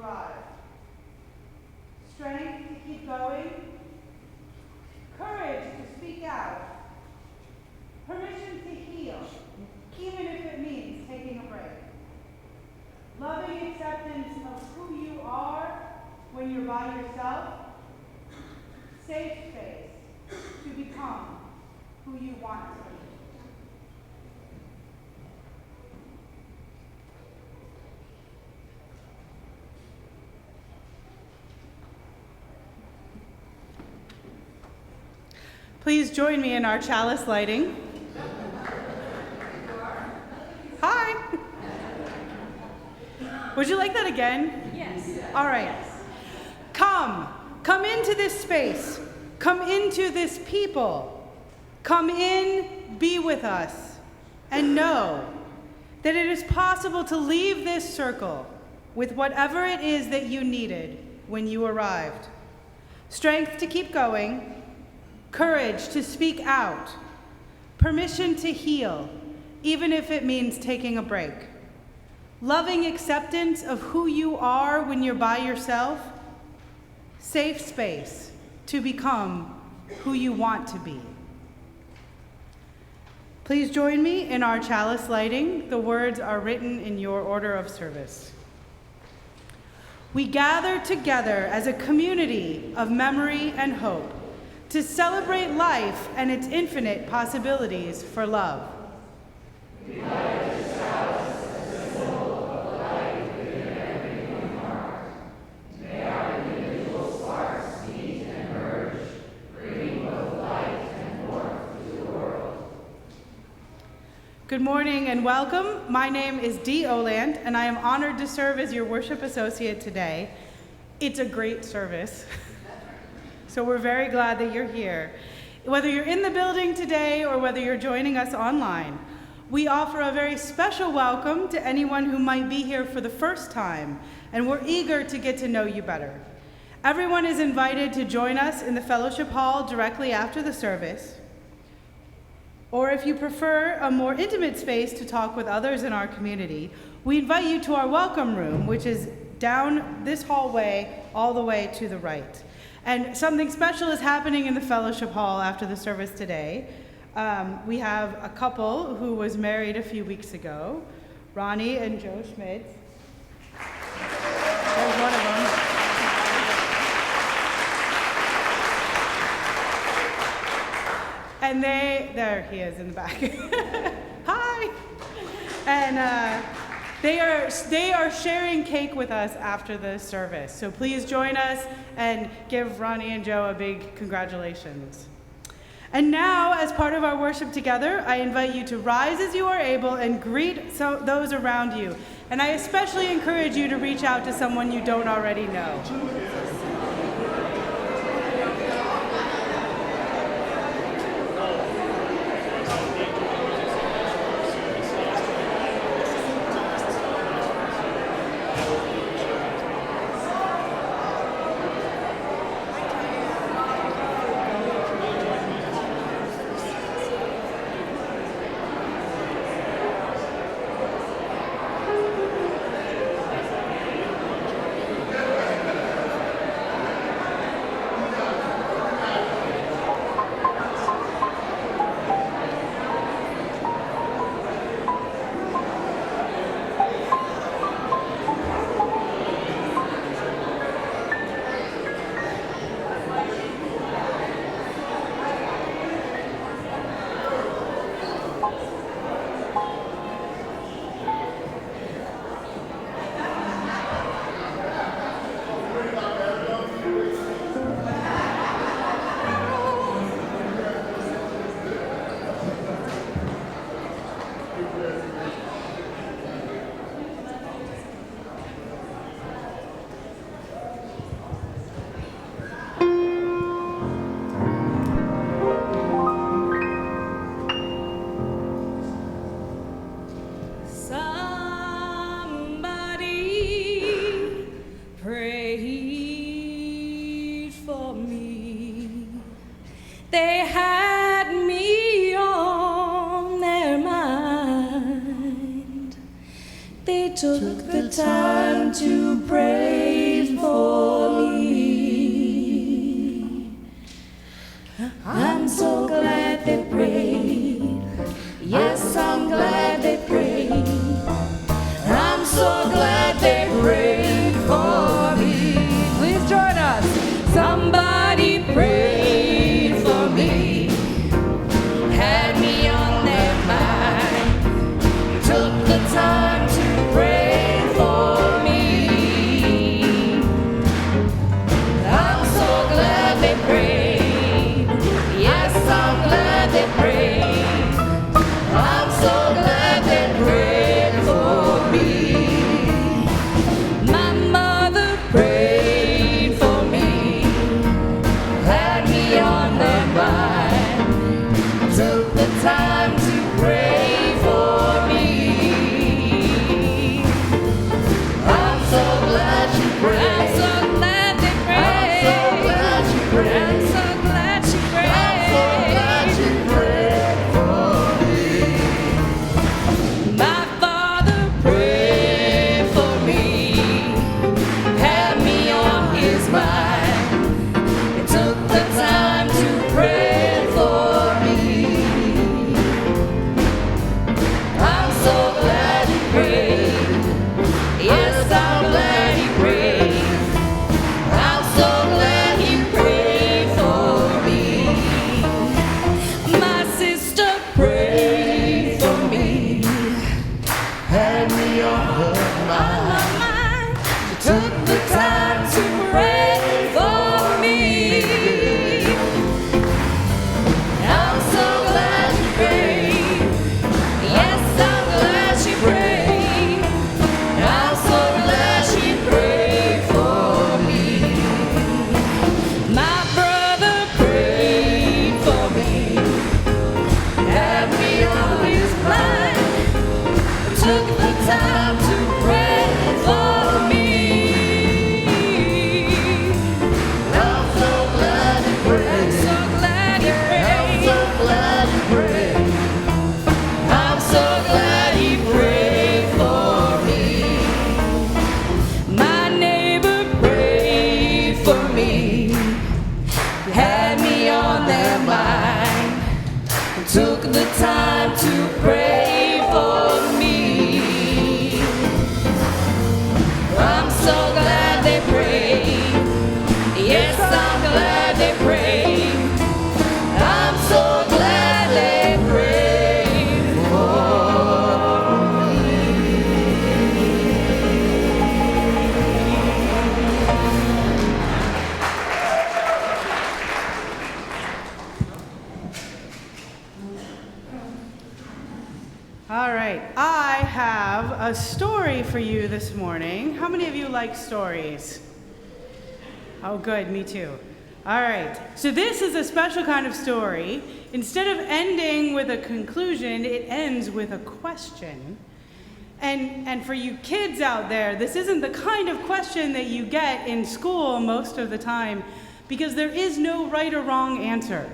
arrived. Strength to keep going, courage to speak out, permission to heal, even if it means taking a break. Loving acceptance of who you are when you're by yourself. Safe space to become who you want to be. Please join me in our chalice lighting. Hi. Would you like that again? Yes. All right. Yes. Come into this space. Come into this people. Come in, be with us, and know that it is possible to leave this circle with whatever it is that you needed when you arrived. Strength to keep going, courage to speak out, permission to heal, even if it means taking a break. Loving acceptance of who you are when you're by yourself. Safe space to become who you want to be. Please join me in our chalice lighting. The words are written in your order of service. We gather together as a community of memory and hope to celebrate life and its infinite possibilities for love. We light this chalice as a symbol of the light within every human heart. May our individual sparks meet and merge, bringing both light and warmth to the world. Good morning and welcome. My name is Dee Oland, and I am honored to serve as your worship associate today. It's a great service. So we're very glad that you're here. Whether you're in the building today or whether you're joining us online, we offer a very special welcome to anyone who might be here for the first time, and we're eager to get to know you better. Everyone is invited to join us in the fellowship hall directly after the service. Or if you prefer a more intimate space to talk with others in our community, we invite you to our welcome room, which is down this hallway all the way to the right. And something special is happening in the fellowship hall after the service today. We have a couple who was married a few weeks ago, Ronnie and Joe Schmitz. There's one of them. And there he is in the back. Hi. And they are sharing cake with us after the service. So please join us and give Ronnie and Joe a big congratulations. And now, as part of our worship together, I invite you to rise as you are able and greet those around you. And I especially encourage you to reach out to someone you don't already know. Took the time to pray a story for you this morning. How many of you like stories? Oh, good, me too. All right, so this is a special kind of story. Instead of ending with a conclusion, it ends with a question. And for you kids out there, this isn't the kind of question that you get in school most of the time, because there is no right or wrong answer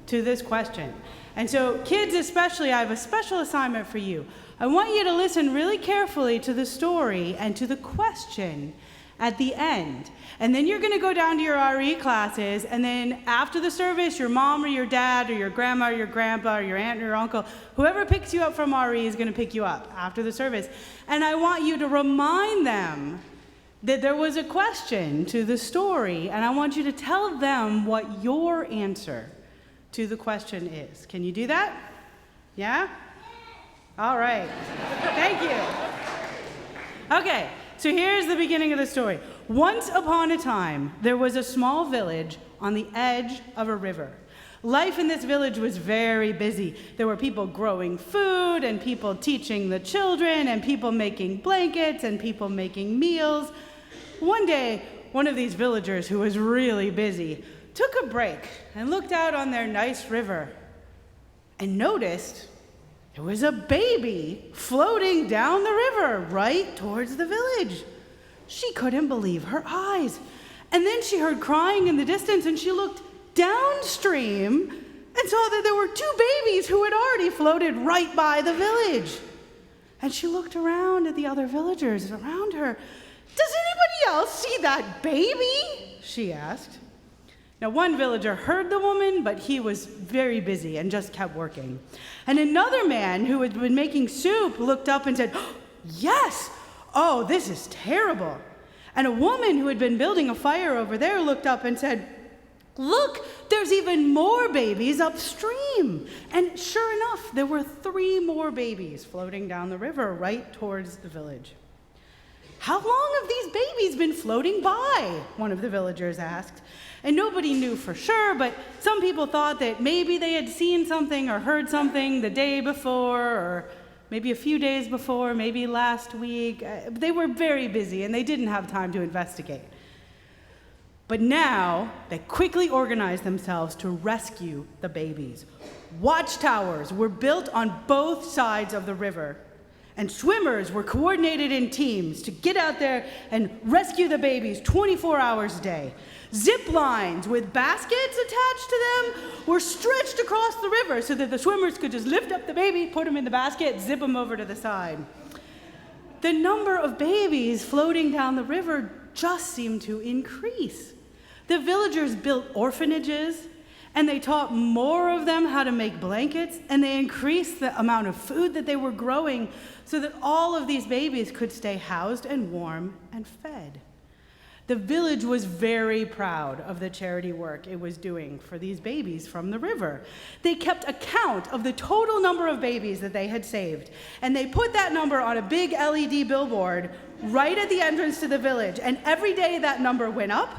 to this question. And so kids especially, I have a special assignment for you. I want you to listen really carefully to the story and to the question at the end. And then you're going to go down to your RE classes, and then after the service, your mom or your dad or your grandma or your grandpa or your aunt or your uncle, whoever picks you up from RE is going to pick you up after the service. And I want you to remind them that there was a question to the story, and I want you to tell them what your answer to the question is. Can you do that? Yeah? All right. Thank you. Okay. So here's the beginning of the story. Once upon a time, there was a small village on the edge of a river. Life in this village was very busy. There were people growing food, and people teaching the children, and people making blankets, and people making meals. One day, one of these villagers who was really busy took a break and looked out on their nice river and noticed there was a baby floating down the river right towards the village. She couldn't believe her eyes. And then she heard crying in the distance, and she looked downstream and saw that there were two babies who had already floated right by the village. And she looked around at the other villagers around her. "Does anybody else see that baby?" she asked. Now, one villager heard the woman, but he was very busy and just kept working. And another man who had been making soup looked up and said, "Oh, yes! Oh, this is terrible." And a woman who had been building a fire over there looked up and said, "Look, there's even more babies upstream." And sure enough, there were 3 more babies floating down the river right towards the village. "How long have these babies been floating by?" one of the villagers asked. And nobody knew for sure, but some people thought that maybe they had seen something or heard something the day before, or maybe a few days before, maybe last week. They were very busy, and they didn't have time to investigate. But now, they quickly organized themselves to rescue the babies. Watchtowers were built on both sides of the river, and swimmers were coordinated in teams to get out there and rescue the babies 24 hours a day. Zip lines with baskets attached to them were stretched across the river so that the swimmers could just lift up the baby, put him in the basket, zip him over to the side. The number of babies floating down the river just seemed to increase. The villagers built orphanages, and they taught more of them how to make blankets, and they increased the amount of food that they were growing so that all of these babies could stay housed and warm and fed. The village was very proud of the charity work it was doing for these babies from the river. They kept account of the total number of babies that they had saved, and they put that number on a big LED billboard right at the entrance to the village, and every day that number went up,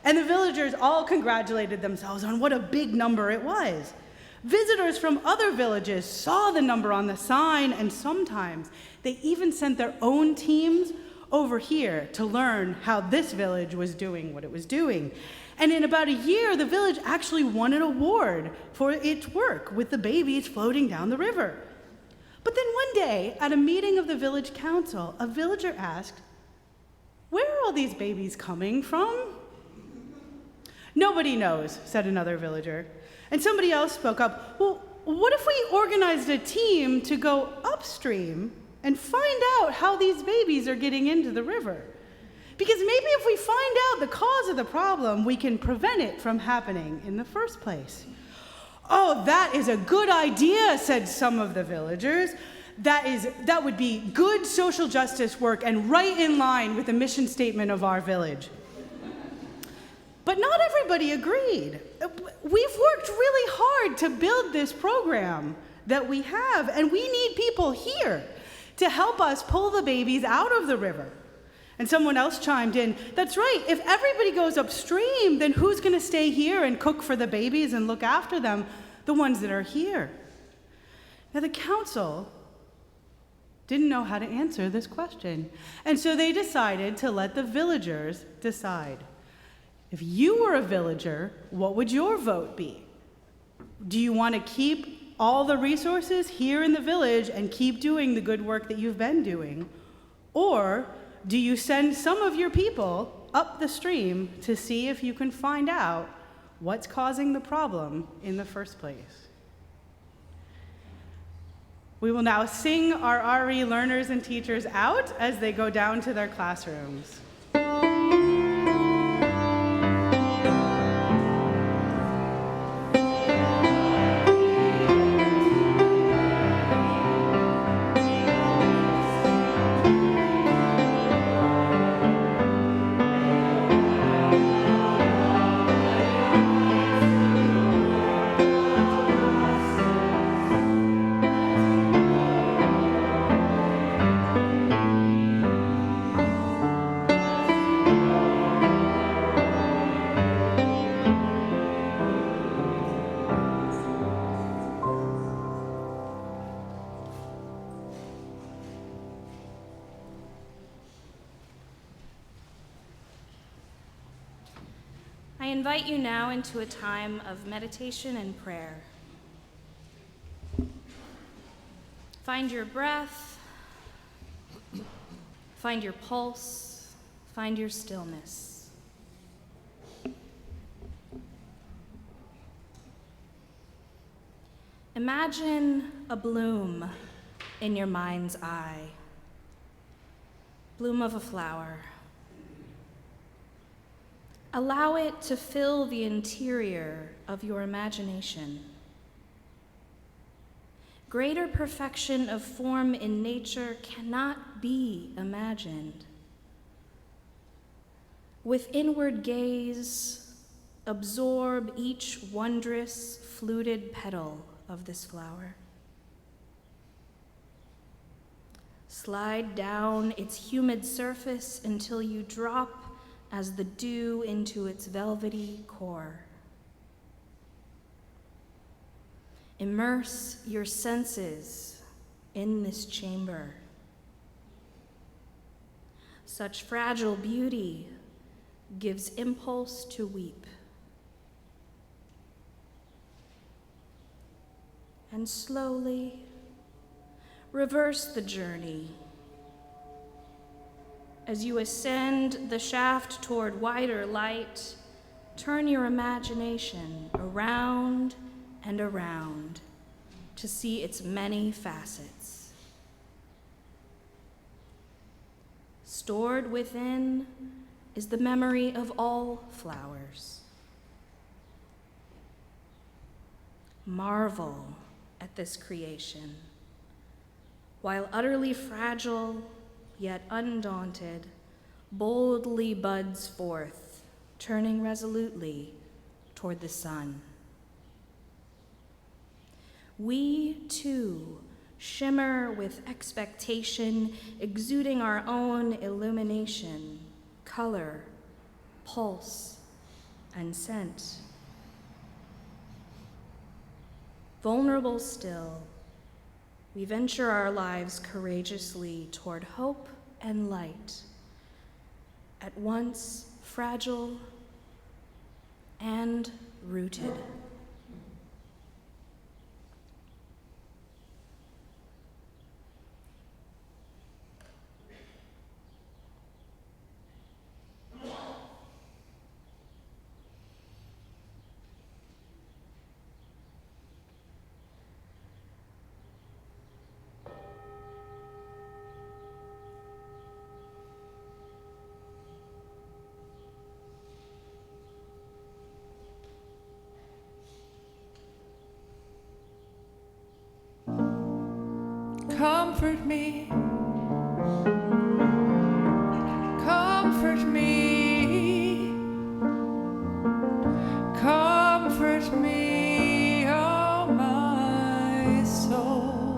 and the villagers all congratulated themselves on what a big number it was. Visitors from other villages saw the number on the sign, and sometimes they even sent their own teams over here to learn how this village was doing what it was doing. And in about a year, the village actually won an award for its work with the babies floating down the river. But then one day, at a meeting of the village council, a villager asked, "Where are all these babies coming from?" "Nobody knows," said another villager. And somebody else spoke up, "Well, what if we organized a team to go upstream and find out how these babies are getting into the river? Because maybe if we find out the cause of the problem, we can prevent it from happening in the first place." "Oh, that is a good idea," said some of the villagers. That would be good social justice work and right in line with the mission statement of our village." But not everybody agreed. We've worked really hard to build this program that we have, and we need people here to help us pull the babies out of the river. And someone else chimed in, "That's right, if everybody goes upstream, then who's going to stay here and cook for the babies and look after them, the ones that are here?" Now the council didn't know how to answer this question. And so they decided to let the villagers decide. If you were a villager, what would your vote be? Do you want to keep all the resources here in the village and keep doing the good work that you've been doing? Or do you send some of your people up the stream to see if you can find out what's causing the problem in the first place? We will now sing our RE learners and teachers out as they go down to their classrooms. I invite you now into a time of meditation and prayer. Find your breath, find your pulse, find your stillness. Imagine a bloom in your mind's eye, bloom of a flower. Allow it to fill the interior of your imagination. Greater perfection of form in nature cannot be imagined. With inward gaze, absorb each wondrous, fluted petal of this flower. Slide down its humid surface until you drop as the dew into its velvety core. Immerse your senses in this chamber. Such fragile beauty gives impulse to weep. And slowly reverse the journey. As you ascend the shaft toward wider light, turn your imagination around and around to see its many facets. Stored within is the memory of all flowers. Marvel at this creation. While utterly fragile, yet undaunted, boldly buds forth, turning resolutely toward the sun. We, too, shimmer with expectation, exuding our own illumination, color, pulse, and scent. Vulnerable still, we venture our lives courageously toward hope and light, at once fragile and rooted. Comfort me, comfort me, comfort me, oh my soul.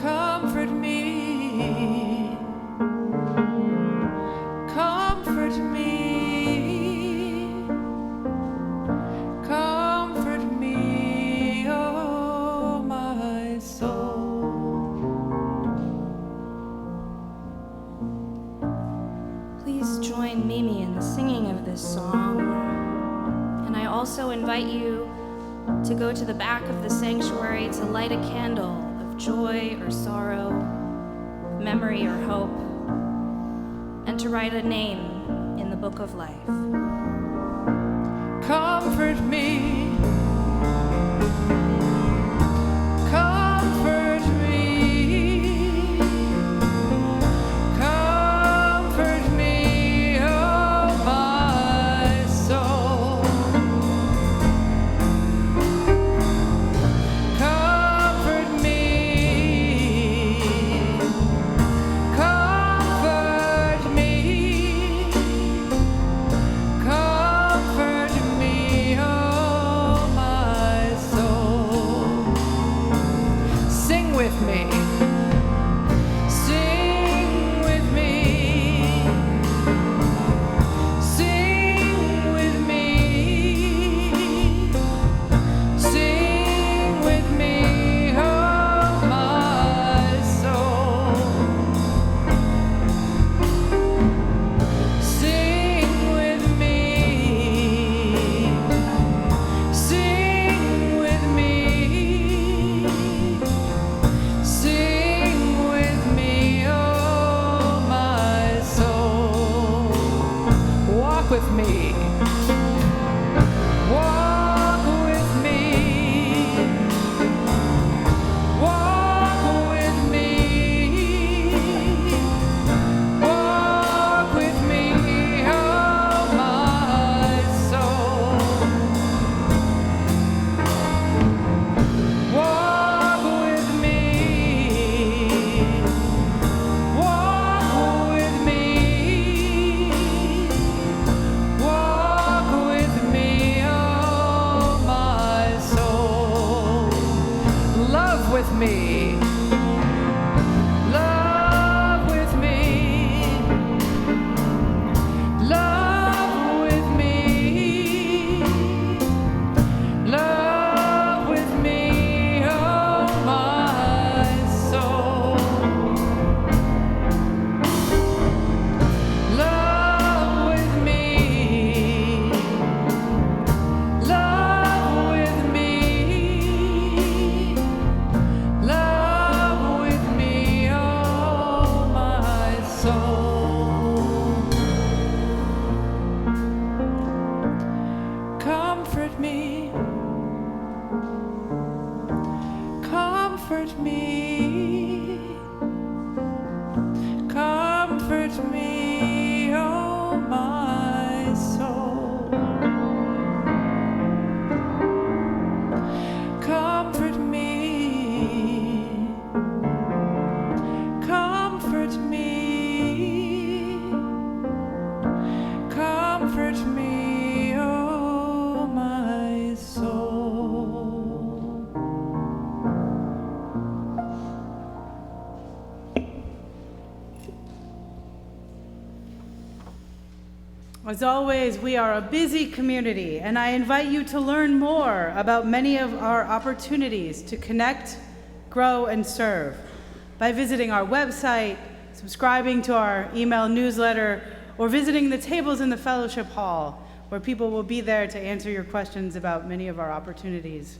Comfort me, comfort me. Comfort me, oh please join Mimi in the singing of this song. And I also invite you to go to the back of the sanctuary to light a candle of joy or sorrow, memory or hope, and to write a name in the book of life. Comfort me. Comfort me. Comfort me, oh my soul. Comfort me. Comfort me. Comfort me, oh my soul. Sing with me. Sing with me. Sing with me. Sing with me, oh my soul. Sing with me. Sing with me. Sing with me, oh my soul. Walk with me. Walk with me. Walk with me. Walk with me, oh my soul. Walk with me. Walk with me. Walk with me, oh my soul. Love with me. Love with me. Love with me. Love with me, oh my soul. Love with me. Love with me. Love with me, oh my soul. Comfort me. Comfort me. Comfort me, oh my soul. Comfort me. Comfort me. Comfort me, oh my soul. As always, we are a busy community, and I invite you to learn more about many of our opportunities to connect, grow, and serve by visiting our website, subscribing to our email newsletter, or visiting the tables in the fellowship hall, where people will be there to answer your questions about many of our opportunities.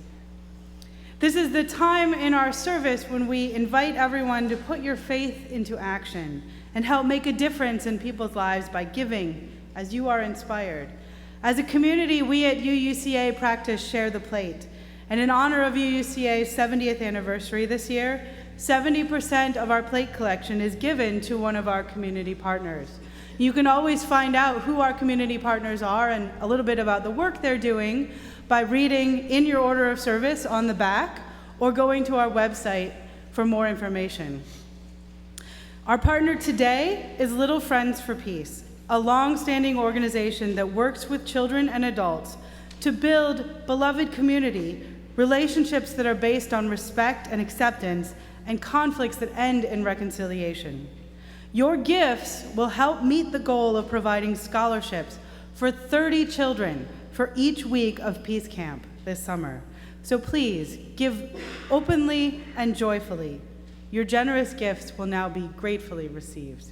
This is the time in our service when we invite everyone to put your faith into action and help make a difference in people's lives by giving as you are inspired. As a community, we at UUCA practice Share the Plate. And in honor of UUCA's 70th anniversary this year, 70% of our plate collection is given to one of our community partners. You can always find out who our community partners are and a little bit about the work they're doing by reading in your order of service on the back or going to our website for more information. Our partner today is Little Friends for Peace, a long-standing organization that works with children and adults to build beloved community, relationships that are based on respect and acceptance, and conflicts that end in reconciliation. Your gifts will help meet the goal of providing scholarships for 30 children for each week of Peace Camp this summer. So please, give openly and joyfully. Your generous gifts will now be gratefully received.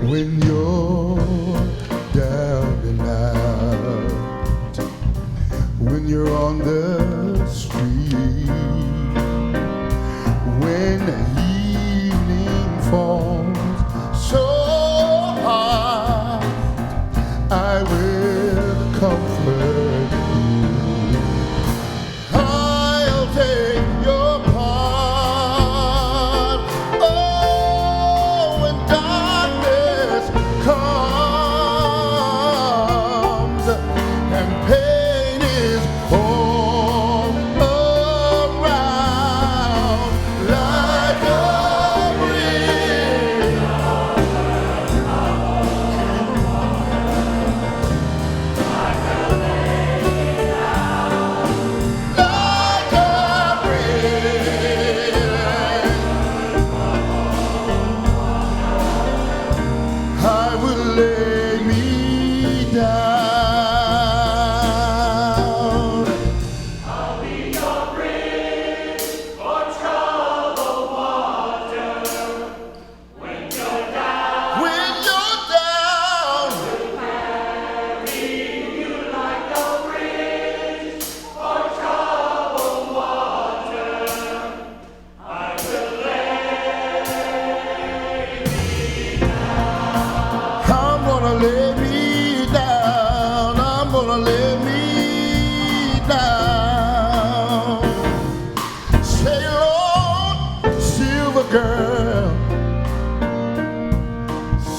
When you're down and out, when you're on the street, when evening falls so hard, I will comfort you. I'll take your part. Oh, when darkness comes and pain is all around, like a breeze, like a breeze, I will lay me down. When you're down, I'm gonna lay me down. I'm gonna lay me down. Sail on, silver girl.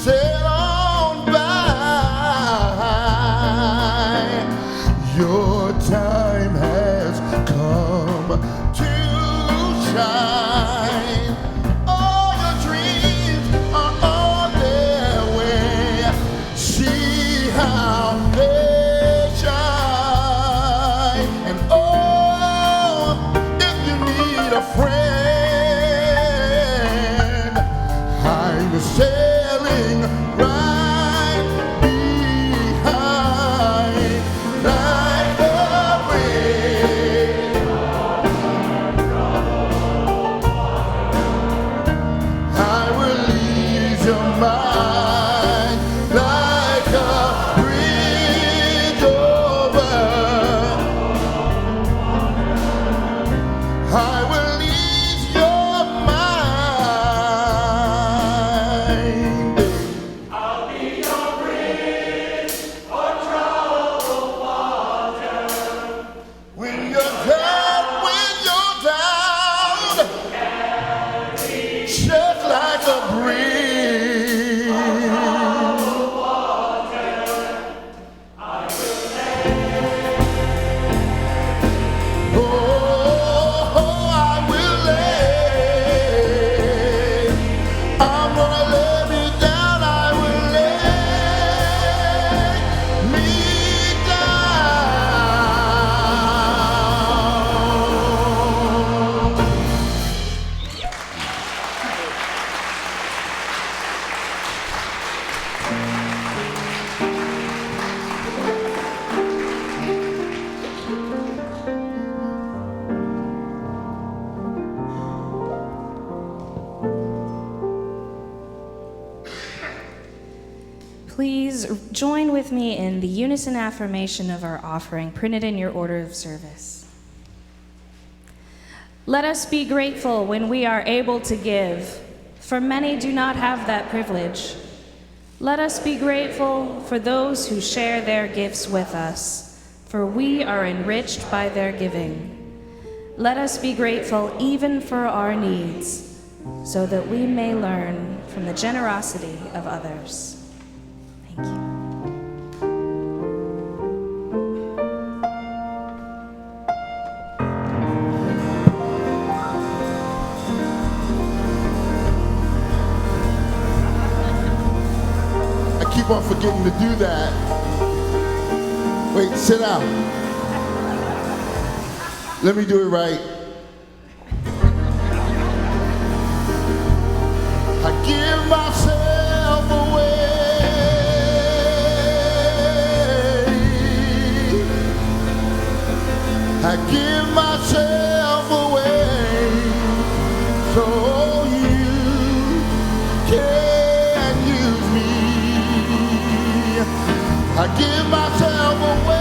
Sail on by. Your time has come to shine. All your dreams are on their way. See how they shine. And oh, if you need a friend, I'm sailing right behind, like the wind. Join with me in the unison affirmation of our offering, printed in your order of service. Let us be grateful when we are able to give, for many do not have that privilege. Let us be grateful for those who share their gifts with us, for we are enriched by their giving. Let us be grateful even for our needs, so that we may learn from the generosity of others. Thank you. I keep on forgetting to do that. Wait, sit down. Let me do it right. I give myself away. I give myself away so you can use me. I give myself away.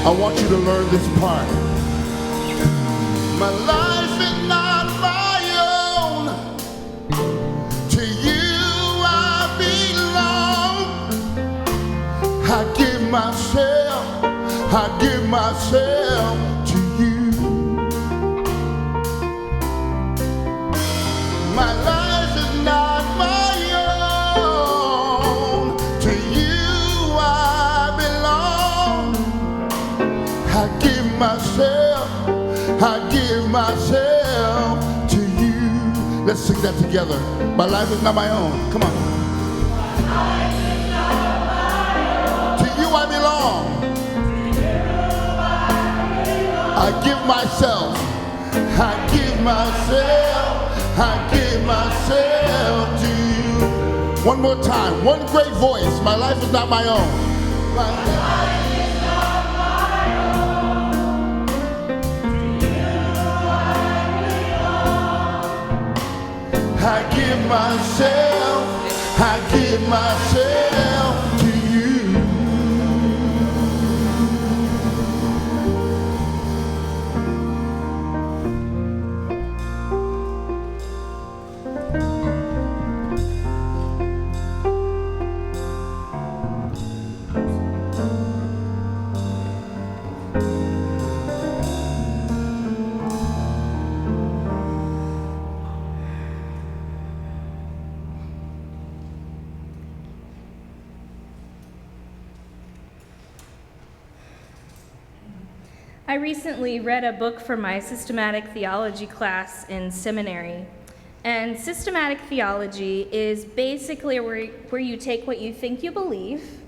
I want you to learn this part. My life is not my own. To you I belong. I give myself to you. My life is not my own. To you I belong. I give myself to you. Let's sing that together. My life is not my own. Come on. My life is not my own. To you I belong. To you I belong. I give myself to you. One more time. One great voice. My life is not my own. My life is not my own. To you I belong. I give myself to you. I recently read a book for my systematic theology class in seminary. And systematic theology is basically where you take what you think you believe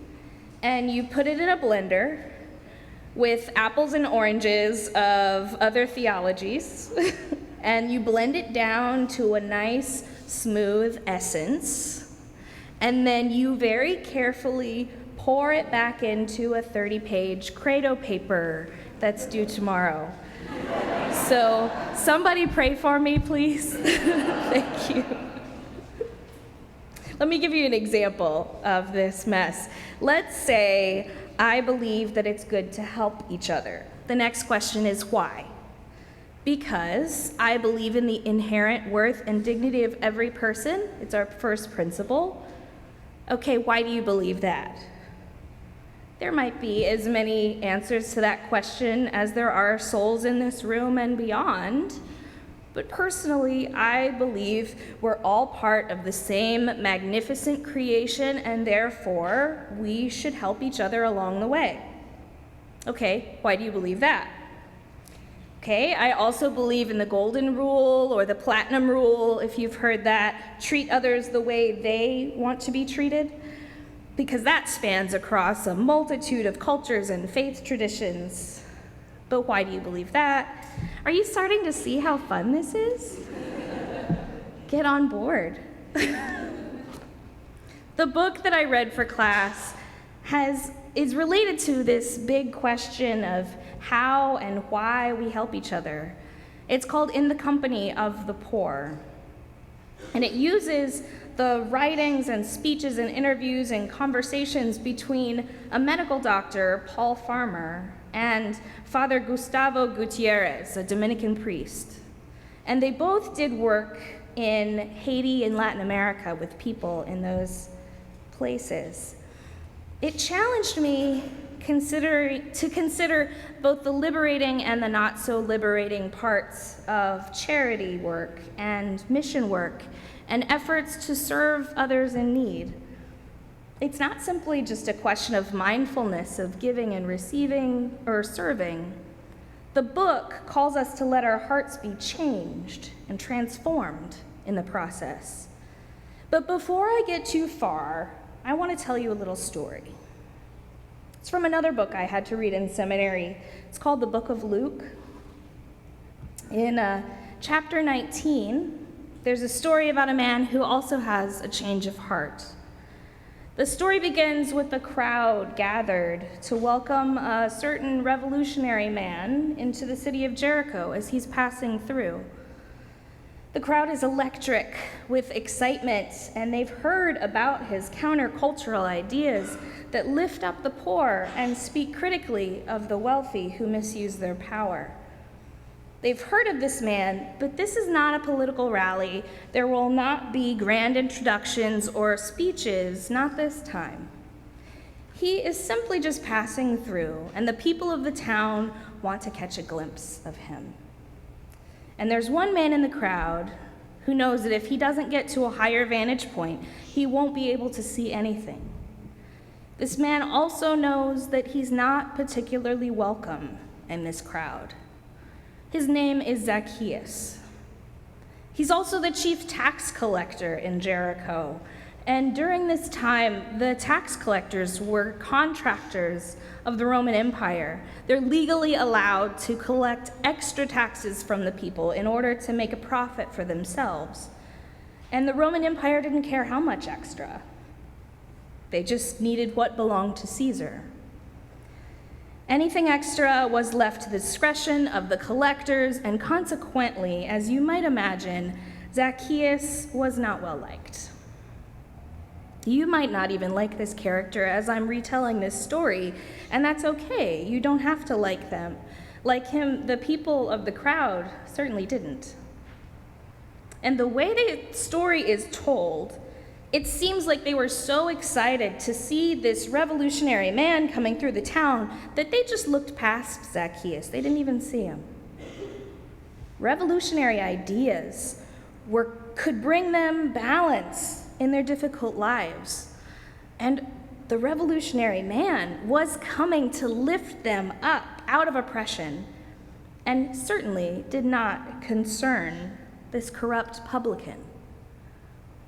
and you put it in a blender with apples and oranges of other theologies, and you blend it down to a nice, smooth essence, and then you very carefully pour it back into a 30-page Credo paper that's due tomorrow. So somebody pray for me, please. Thank you. Let me give you an example of this mess. Let's say I believe that it's good to help each other. The next question is why? Because I believe in the inherent worth and dignity of every person. It's our first principle. Okay, why do you believe that? There might be as many answers to that question as there are souls in this room and beyond. But personally, I believe we're all part of the same magnificent creation, and therefore we should help each other along the way. Okay, why do you believe that? Okay, I also believe in the golden rule or the platinum rule, if you've heard that. Treat others the way they want to be treated. Because that spans across a multitude of cultures and faith traditions. But why do you believe that? Are you starting to see how fun this is? Get on board. The book that I read for class is related to this big question of how and why we help each other. It's called In the Company of the Poor. And it uses the writings and speeches and interviews and conversations between a medical doctor, Paul Farmer, and Father Gustavo Gutierrez, a Dominican priest. And they both did work in Haiti and Latin America with people in those places. It challenged me to consider both the liberating and the not so liberating parts of charity work and mission work and efforts to serve others in need. It's not simply just a question of mindfulness of giving and receiving or serving. The book calls us to let our hearts be changed and transformed in the process. But before I get too far, I want to tell you a little story. It's from another book I had to read in seminary. It's called the Book of Luke. In chapter 19, there's a story about a man who also has a change of heart. The story begins with the crowd gathered to welcome a certain revolutionary man into the city of Jericho as he's passing through. The crowd is electric with excitement, and they've heard about his countercultural ideas that lift up the poor and speak critically of the wealthy who misuse their power. They've heard of this man, but this is not a political rally. There will not be grand introductions or speeches, not this time. He is simply just passing through, and the people of the town want to catch a glimpse of him. And there's one man in the crowd who knows that if he doesn't get to a higher vantage point, he won't be able to see anything. This man also knows that he's not particularly welcome in this crowd. His name is Zacchaeus. He's also the chief tax collector in Jericho. And during this time, the tax collectors were contractors of the Roman Empire. They're legally allowed to collect extra taxes from the people in order to make a profit for themselves. And the Roman Empire didn't care how much extra. They just needed what belonged to Caesar. Anything extra was left to the discretion of the collectors, and consequently, as you might imagine, Zacchaeus was not well liked. You might not even like this character as I'm retelling this story, and that's okay. You don't have to like them. Like him, the people of the crowd certainly didn't. And the way the story is told, it seems like they were so excited to see this revolutionary man coming through the town that they just looked past Zacchaeus. They didn't even see him. Revolutionary ideas could bring them balance in their difficult lives. And the revolutionary man was coming to lift them up out of oppression, and certainly did not concern this corrupt publican.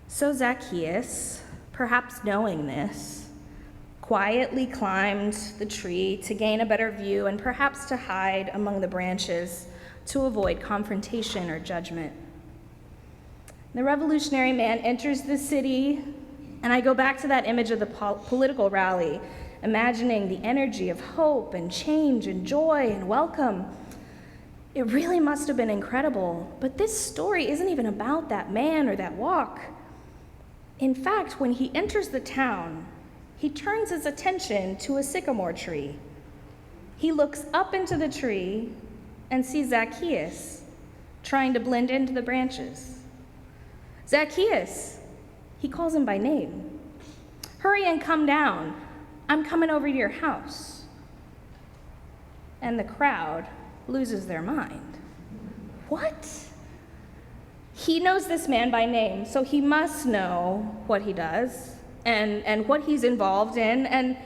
So Zacchaeus, perhaps knowing this, quietly climbed the tree to gain a better view and perhaps to hide among the branches to avoid confrontation or judgment. The revolutionary man enters the city, and I go back to that image of the political rally, imagining the energy of hope and change and joy and welcome. It really must have been incredible, but this story isn't even about that man or that walk. In fact, when he enters the town, he turns his attention to a sycamore tree. He looks up into the tree and sees Zacchaeus trying to blend into the branches. Zacchaeus, he calls him by name. Hurry and come down. I'm coming over to your house. And the crowd loses their mind. What? He knows this man by name, so he must know what he does and what he's involved in. And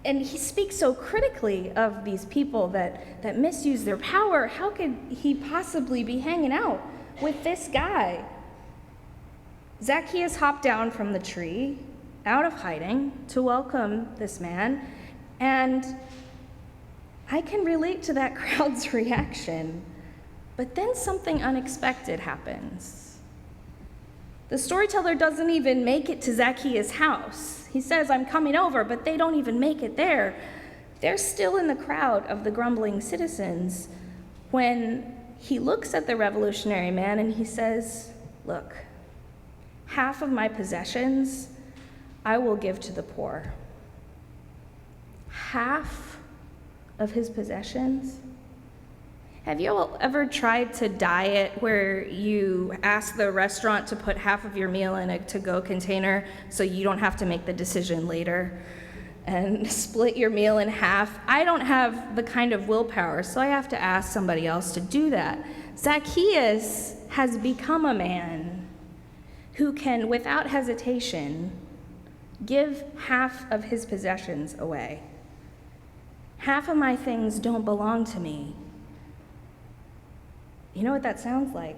he speaks so critically of these people that misuse their power. How could he possibly be hanging out with this guy? Zacchaeus hopped down from the tree, out of hiding, to welcome this man, and I can relate to that crowd's reaction. But then something unexpected happens. The storyteller doesn't even make it to Zacchaeus' house. He says, I'm coming over, but they don't even make it there. They're still in the crowd of the grumbling citizens when he looks at the revolutionary man and he says, look, half of my possessions I will give to the poor. Half of his possessions? Have you all ever tried to diet where you ask the restaurant to put half of your meal in a to-go container so you don't have to make the decision later and split your meal in half? I don't have the kind of willpower, so I have to ask somebody else to do that. Zacchaeus has become a man who can, without hesitation, give half of his possessions away. Half of my things don't belong to me. You know what that sounds like?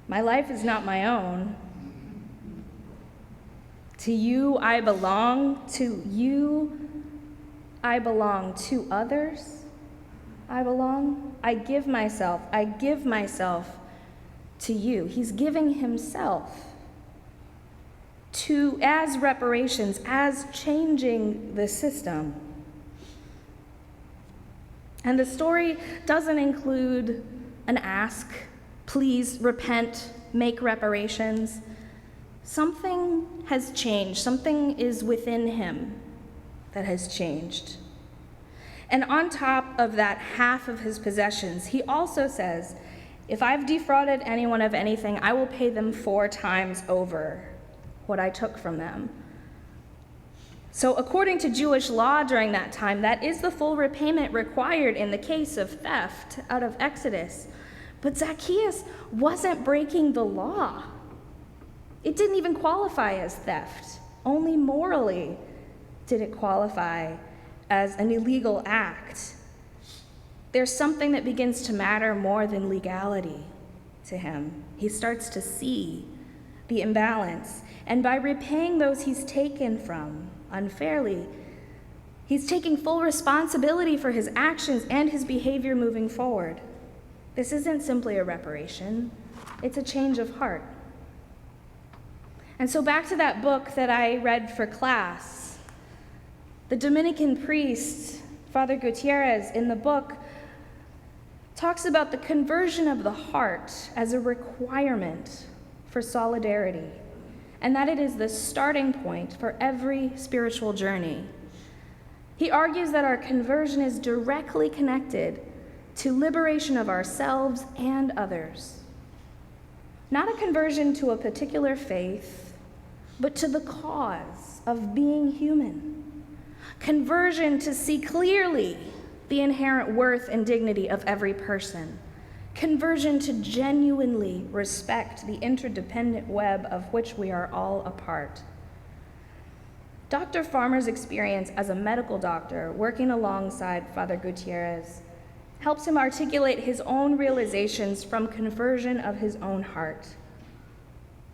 My life is not my own. To you I belong. To you I belong. To others I belong. I give myself to you. He's giving himself as reparations, as changing the system. And the story doesn't include an ask, please repent, make reparations. Something has changed. Something is within him that has changed. And on top of that half of his possessions, he also says, if I've defrauded anyone of anything, I will pay them 4 times over what I took from them. So according to Jewish law during that time, that is the full repayment required in the case of theft out of Exodus. But Zacchaeus wasn't breaking the law. It didn't even qualify as theft. Only morally did it qualify as an illegal act. There's something that begins to matter more than legality to him. He starts to see the imbalance. And by repaying those he's taken from unfairly, he's taking full responsibility for his actions and his behavior moving forward. This isn't simply a reparation. It's a change of heart. And so back to that book that I read for class. The Dominican priest, Father Gutierrez, in the book, talks about the conversion of the heart as a requirement for solidarity, and that it is the starting point for every spiritual journey. He argues that our conversion is directly connected to liberation of ourselves and others. Not a conversion to a particular faith, but to the cause of being human. Conversion to see clearly the inherent worth and dignity of every person. Conversion to genuinely respect the interdependent web of which we are all a part. Dr. Farmer's experience as a medical doctor working alongside Father Gutierrez helps him articulate his own realizations from conversion of his own heart.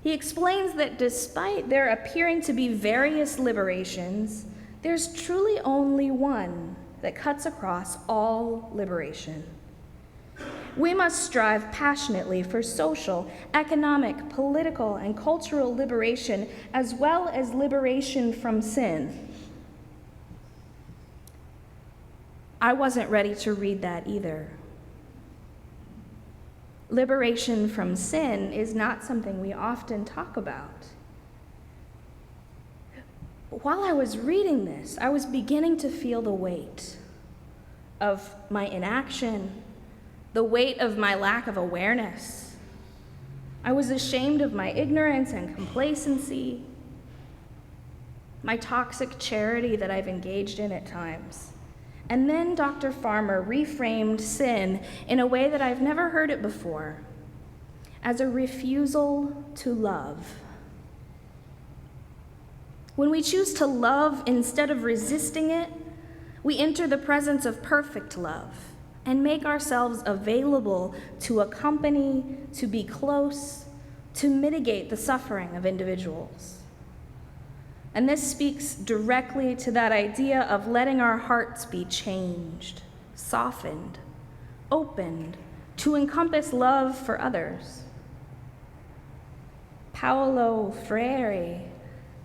He explains that despite there appearing to be various liberations, there's truly only one that cuts across all liberation. We must strive passionately for social, economic, political, and cultural liberation, as well as liberation from sin. I wasn't ready to read that either. Liberation from sin is not something we often talk about. While I was reading this, I was beginning to feel the weight of my inaction, the weight of my lack of awareness. I was ashamed of my ignorance and complacency, my toxic charity that I've engaged in at times. And then Dr. Farmer reframed sin in a way that I've never heard it before, as a refusal to love. When we choose to love instead of resisting it, we enter the presence of perfect love and make ourselves available to accompany, to be close, to mitigate the suffering of individuals. And this speaks directly to that idea of letting our hearts be changed, softened, opened, to encompass love for others. Paulo Freire,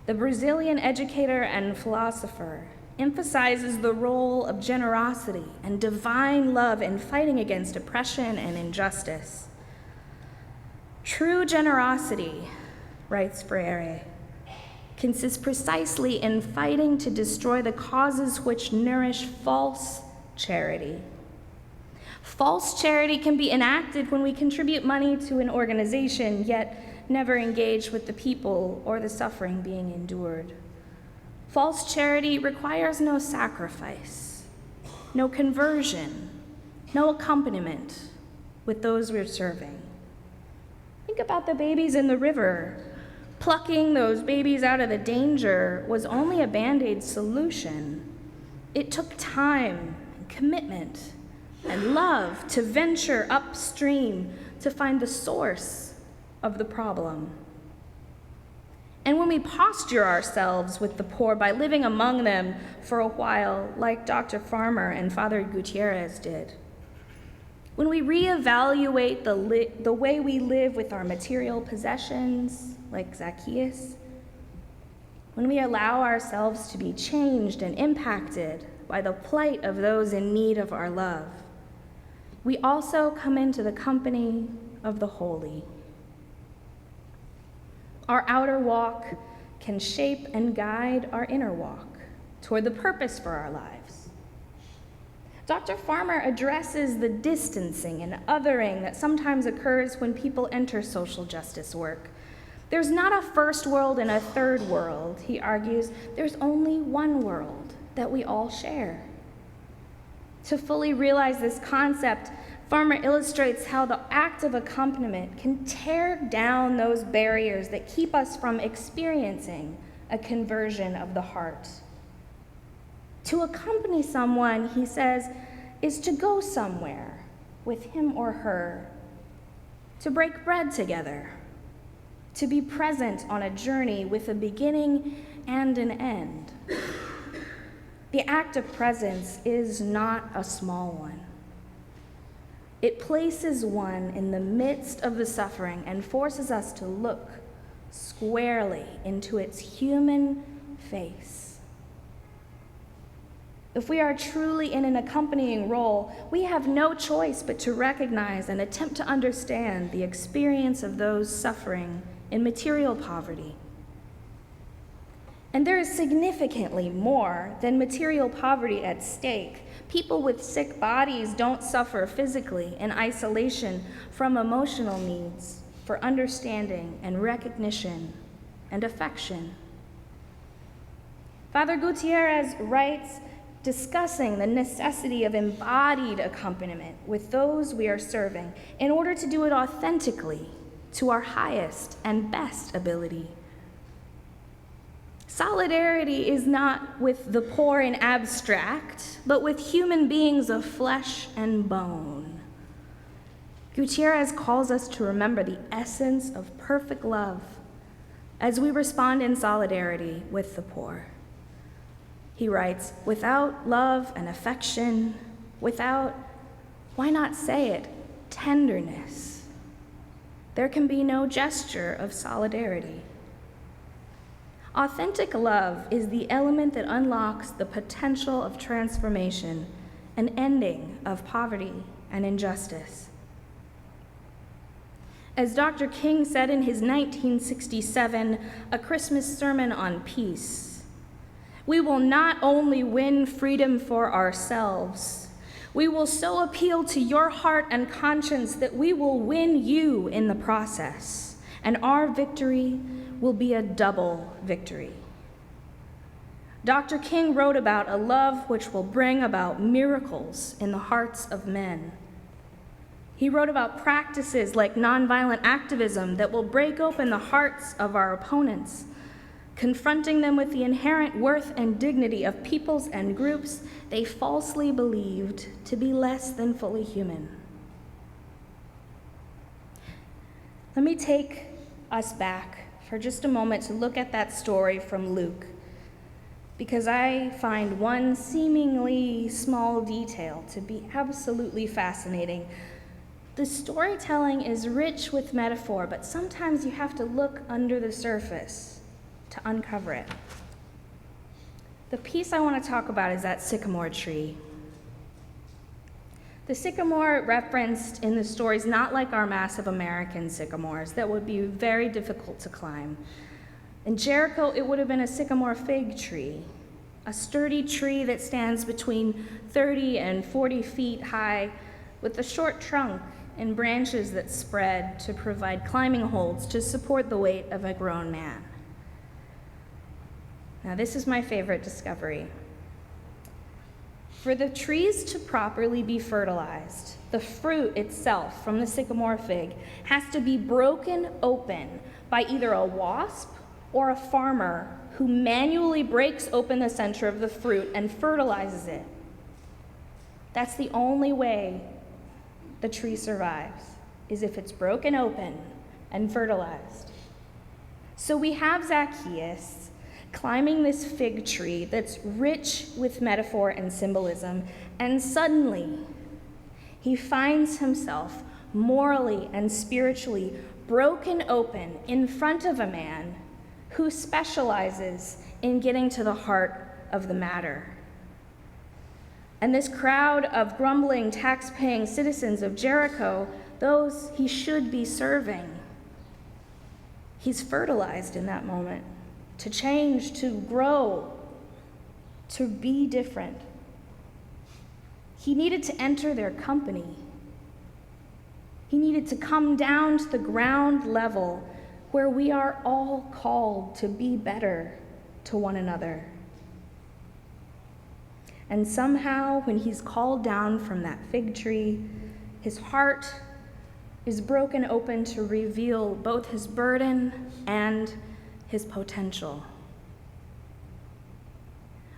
the Brazilian educator and philosopher, emphasizes the role of generosity and divine love in fighting against oppression and injustice. True generosity, writes Freire, consists precisely in fighting to destroy the causes which nourish false charity. False charity can be enacted when we contribute money to an organization, yet never engage with the people or the suffering being endured. False charity requires no sacrifice, no conversion, no accompaniment with those we're serving. Think about the babies in the river. Plucking those babies out of the danger was only a Band-Aid solution. It took time, and commitment, and love to venture upstream to find the source of the problem. And when we posture ourselves with the poor by living among them for a while, like Dr. Farmer and Father Gutierrez did, when we reevaluate the way we live with our material possessions, like Zacchaeus, when we allow ourselves to be changed and impacted by the plight of those in need of our love, we also come into the company of the holy. Our outer walk can shape and guide our inner walk toward the purpose for our lives. Dr. Farmer addresses the distancing and othering that sometimes occurs when people enter social justice work. There's not a first world and a third world, he argues. There's only one world that we all share. To fully realize this concept, Farmer illustrates how the act of accompaniment can tear down those barriers that keep us from experiencing a conversion of the heart. To accompany someone, he says, is to go somewhere with him or her, to break bread together, to be present on a journey with a beginning and an end. The act of presence is not a small one. It places one in the midst of the suffering and forces us to look squarely into its human face. If we are truly in an accompanying role, we have no choice but to recognize and attempt to understand the experience of those suffering in material poverty. And there is significantly more than material poverty at stake. People with sick bodies don't suffer physically in isolation from emotional needs for understanding and recognition and affection. Father Gutierrez writes, discussing the necessity of embodied accompaniment with those we are serving in order to do it authentically to our highest and best ability. Solidarity is not with the poor in abstract, but with human beings of flesh and bone. Gutierrez calls us to remember the essence of perfect love as we respond in solidarity with the poor. He writes, without love and affection, without, why not say it, tenderness, there can be no gesture of solidarity. Authentic love is the element that unlocks the potential of transformation and ending of poverty and injustice. As Dr. King said in his 1967 A Christmas Sermon on Peace, we will not only win freedom for ourselves, we will so appeal to your heart and conscience that we will win you in the process, and our victory will be a double victory. Dr. King wrote about a love which will bring about miracles in the hearts of men. He wrote about practices like nonviolent activism that will break open the hearts of our opponents, confronting them with the inherent worth and dignity of peoples and groups they falsely believed to be less than fully human. Let me take us back for just a moment to look at that story from Luke, because I find one seemingly small detail to be absolutely fascinating. The storytelling is rich with metaphor, but sometimes you have to look under the surface to uncover it. The piece I want to talk about is that sycamore tree. The sycamore referenced in the story is not like our massive American sycamores that would be very difficult to climb. In Jericho, it would have been a sycamore fig tree, a sturdy tree that stands between 30 and 40 feet high with a short trunk and branches that spread to provide climbing holds to support the weight of a grown man. Now, this is my favorite discovery. For the trees to properly be fertilized, the fruit itself from the sycamore fig has to be broken open by either a wasp or a farmer who manually breaks open the center of the fruit and fertilizes it. That's the only way the tree survives, is if it's broken open and fertilized. So we have Zacchaeus climbing this fig tree that's rich with metaphor and symbolism, and suddenly he finds himself morally and spiritually broken open in front of a man who specializes in getting to the heart of the matter. And this crowd of grumbling, tax-paying citizens of Jericho, those he should be serving, he's fertilized in that moment to change, to grow, to be different. He needed to enter their company. He needed to come down to the ground level where we are all called to be better to one another. And somehow, when he's called down from that fig tree, his heart is broken open to reveal both his burden and his potential.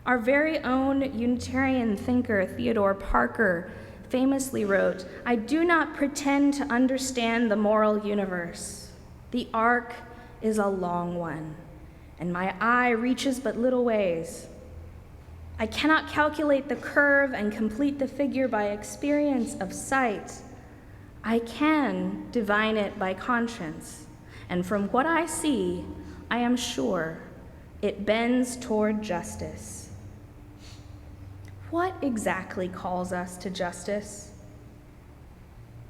Our very own Unitarian thinker, Theodore Parker, famously wrote, "I do not pretend to understand the moral universe. The arc is a long one, and my eye reaches but little ways. I cannot calculate the curve and complete the figure by experience of sight, I can divine it by conscience, and from what I see, I am sure it bends toward justice. What exactly calls us to justice?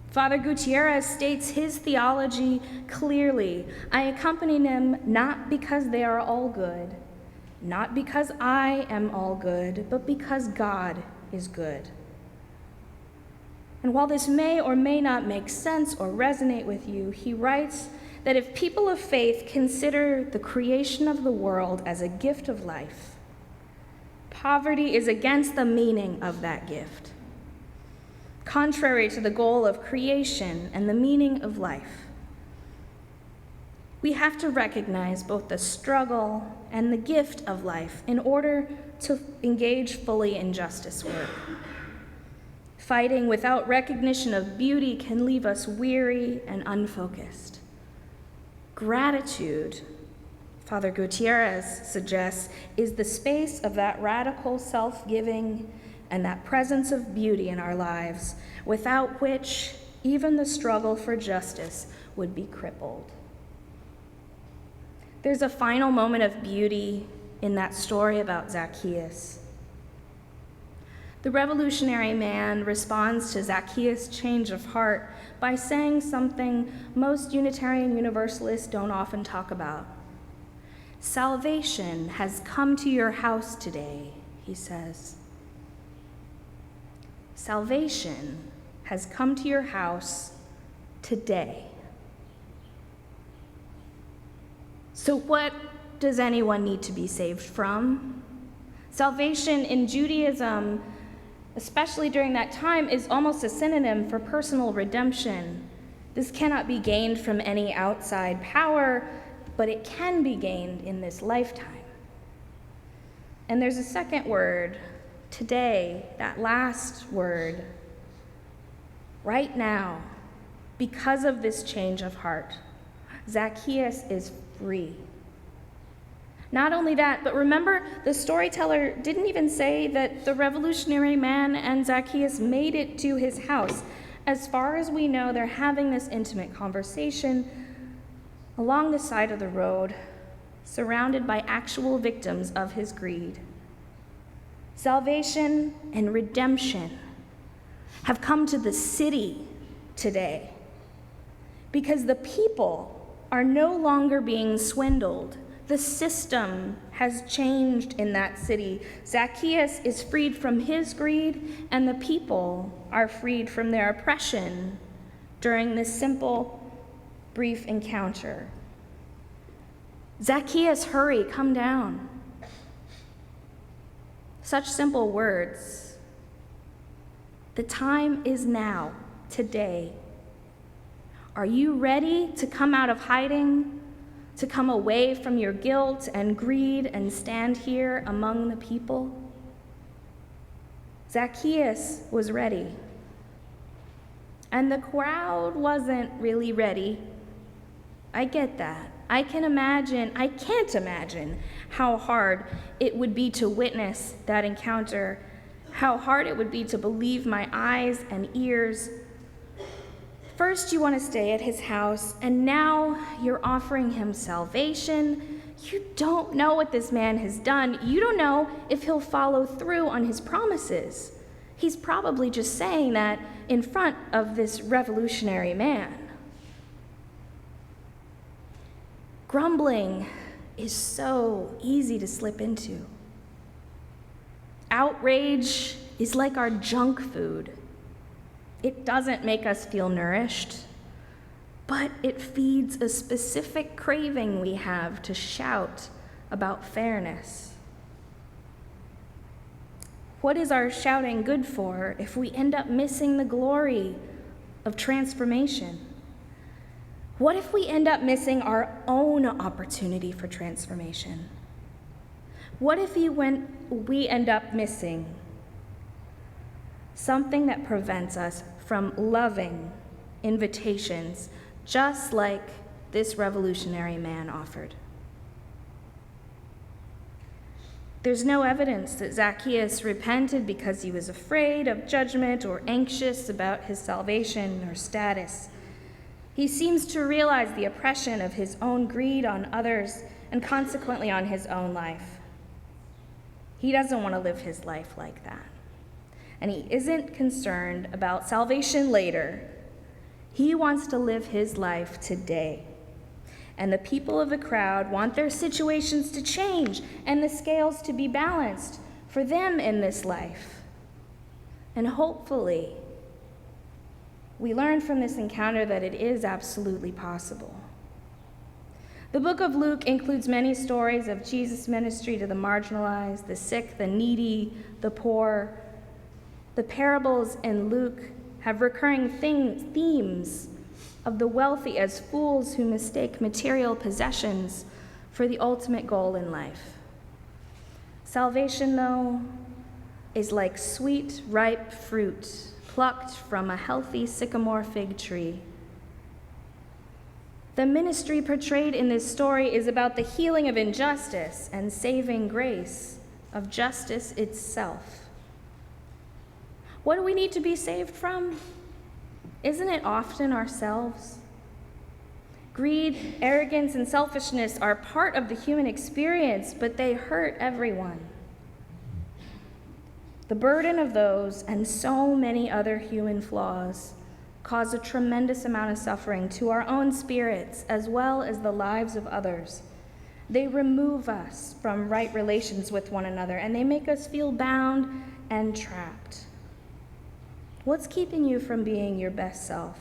Father Gutierrez states his theology clearly. I accompany him not because they are all good, not because I am all good, but because God is good. And while this may or may not make sense or resonate with you, he writes that if people of faith consider the creation of the world as a gift of life, poverty is against the meaning of that gift, contrary to the goal of creation and the meaning of life. We have to recognize both the struggle and the gift of life in order to engage fully in justice work. Fighting without recognition of beauty can leave us weary and unfocused. Gratitude, Father Gutierrez suggests, is the space of that radical self-giving and that presence of beauty in our lives, without which even the struggle for justice would be crippled. There's a final moment of beauty in that story about Zacchaeus. The revolutionary man responds to Zacchaeus' change of heart by saying something most Unitarian Universalists don't often talk about. Salvation has come to your house today, he says. Salvation has come to your house today. So what does anyone need to be saved from? Salvation in Judaism, especially during that time, is almost a synonym for personal redemption. This cannot be gained from any outside power, but it can be gained in this lifetime. And there's a second word, today, that last word, right now, because of this change of heart. Zacchaeus is free. Not only that, but remember, the storyteller didn't even say that the revolutionary man and Zacchaeus made it to his house. As far as we know, they're having this intimate conversation along the side of the road, surrounded by actual victims of his greed. Salvation and redemption have come to the city today because the people are no longer being swindled. The system has changed in that city. Zacchaeus is freed from his greed, and the people are freed from their oppression during this simple, brief encounter. Zacchaeus, hurry, come down. Such simple words. The time is now, today. Are you ready to come out of hiding, to come away from your guilt and greed and stand here among the people? Zacchaeus was ready. And the crowd wasn't really ready. I get that. I can't imagine how hard it would be to witness that encounter, how hard it would be to believe my eyes and ears. First, you want to stay at his house, and now you're offering him salvation. You don't know what this man has done. You don't know if he'll follow through on his promises. He's probably just saying that in front of this revolutionary man. Grumbling is so easy to slip into. Outrage is like our junk food. It doesn't make us feel nourished, but it feeds a specific craving we have to shout about fairness. What is our shouting good for if we end up missing the glory of transformation? What if we end up missing our own opportunity for transformation? What if we end up missing something that prevents us from loving invitations just like this revolutionary man offered? There's no evidence that Zacchaeus repented because he was afraid of judgment or anxious about his salvation or status. He seems to realize the oppression of his own greed on others and consequently on his own life. He doesn't want to live his life like that. And he isn't concerned about salvation later. He wants to live his life today. And the people of the crowd want their situations to change and the scales to be balanced for them in this life. And hopefully, we learn from this encounter that it is absolutely possible. The book of Luke includes many stories of Jesus' ministry to the marginalized, the sick, the needy, the poor. The parables in Luke have recurring themes of the wealthy as fools who mistake material possessions for the ultimate goal in life. Salvation, though, is like sweet, ripe fruit plucked from a healthy sycamore fig tree. The ministry portrayed in this story is about the healing of injustice and saving grace of justice itself. What do we need to be saved from? Isn't it often ourselves? Greed, arrogance, and selfishness are part of the human experience, but they hurt everyone. The burden of those and so many other human flaws cause a tremendous amount of suffering to our own spirits as well as the lives of others. They remove us from right relations with one another, and they make us feel bound and trapped. What's keeping you from being your best self?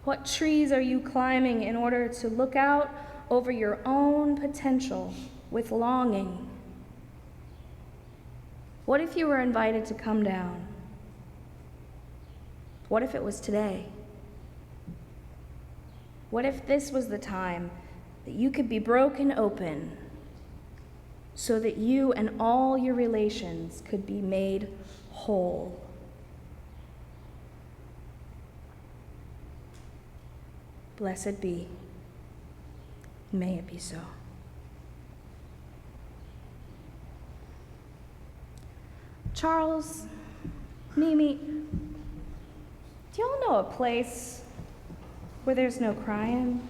What trees are you climbing in order to look out over your own potential with longing? What if you were invited to come down? What if it was today? What if this was the time that you could be broken open so that you and all your relations could be made whole? Blessed be. May it be so. Charles, Mimi, do y'all know a place where there's no crying?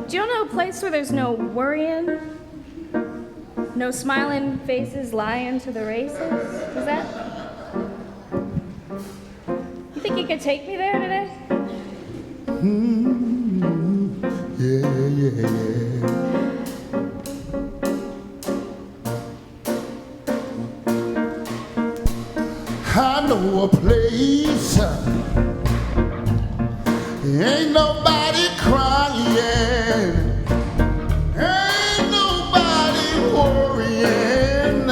Do y'all know a place where there's no worrying? No smiling faces lying to the races? Is that? You think you could take me there today? Yeah. I know a place, ain't nobody crying, ain't nobody worrying,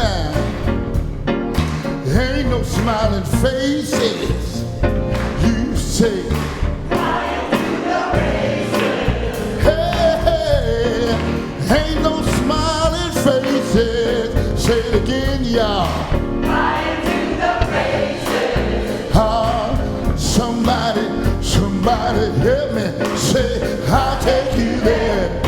ain't no smiling faces. You say, ain't no smiling faces. Say it again, y'all. Somebody help me. Say, I'll take you there.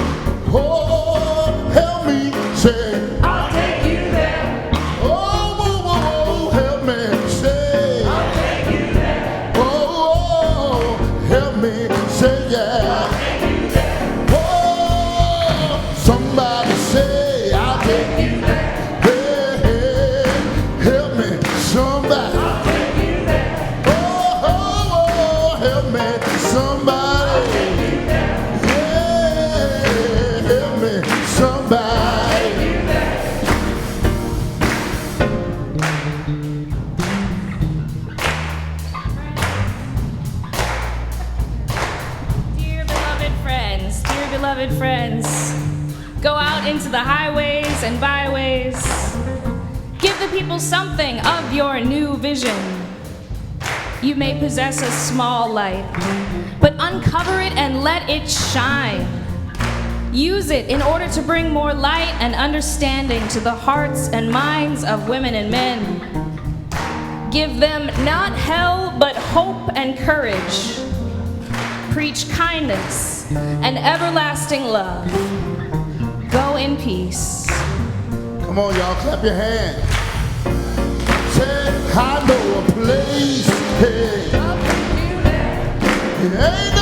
Oh, help me. Say, I'll take you there. Oh, help me. Say, I'll take you there. Oh, help me. Say, yeah. I'll take you there. Oh, somebody say, I'll take you there. Hey, help me, somebody. I'll take you there. Oh, help me, somebody. I'll take you there. Yeah, help me, somebody. I'll take you there. Dear beloved friends, go out into the highways and byways. Give the people something of your new vision. You may possess a small light, but uncover it and let it shine. Use it in order to bring more light and understanding to the hearts and minds of women and men. Give them not hell, but hope and courage. Preach kindness and everlasting love. Go in peace. Come on, y'all, clap your hands. Say, I know a place. Hey. It ain't